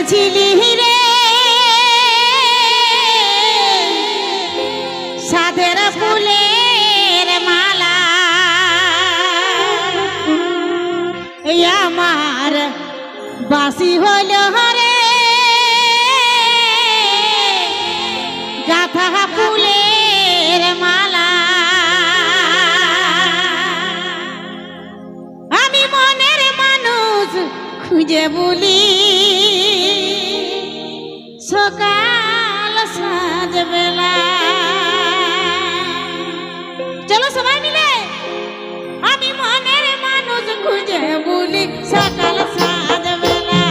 সাজিয়েছিলি রে সাধের ফুলের মালা, আমার বাসি হল রে গাথা ফুলের মালা। আমি মনের মানুষ খুঁজে বলি সকাল সাঁঝ বেলা। চলো সবাই মিলে আমি মনের মানুষ খুঁজে বলি সকাল সাঁঝ বেলা।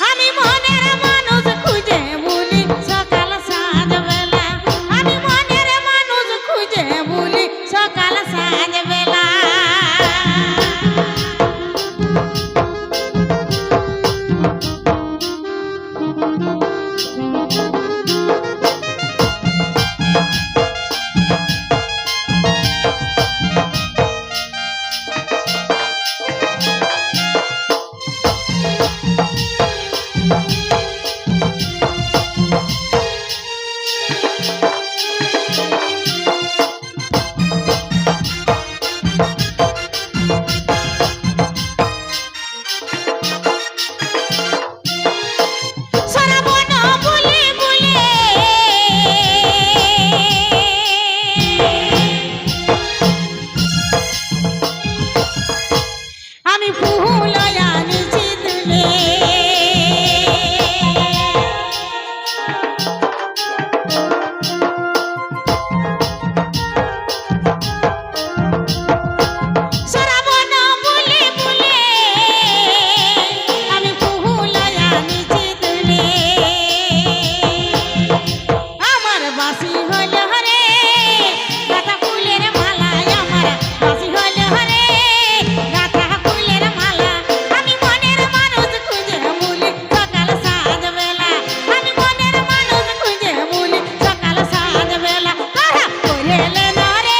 আমি মনের মানুষ খুঁজে বলি সকাল সাঁঝ বেলা। আমি মনের মানুষ খুঁজে বলি সকাল সাঁঝ বেলা। আমি ফুল আনিছি তুলে শ্রাবণ বলে বলে আমি ফুল আনিছি তুলে। আমার বাসি হল রে গাঁথা ফুলের মালা, আমার বাসি হল রে গাঁথা ফুলের মালা। আমি মনের মানুষ খুঁজে বলি সকাল সাঁঝ বেলা। আমি মনের মানুষ খুঁজে বলি সকাল সাঁঝ বেলা। তারা করেলে ধরে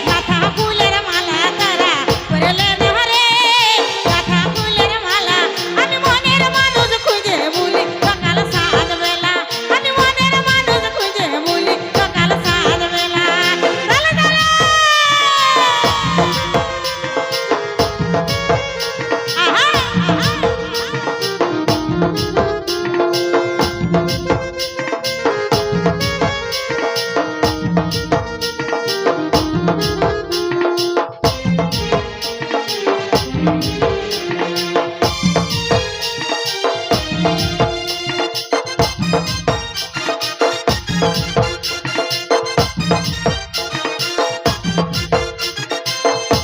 গাঁথা ফুলের মালা, তারা করেলে ধরে গাঁথা ফুলের মালা। আমি মনের মানুষ খুঁজে বলি সকাল সাঁঝ বেলা। আমি মনের মানুষ খুঁজে বলি সকাল সাঁঝ বেলা। চলো চলো আহা আহা।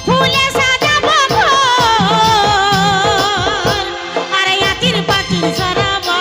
ফুলে সাজাবো ঘর, আর আতির পাতির সরাবো।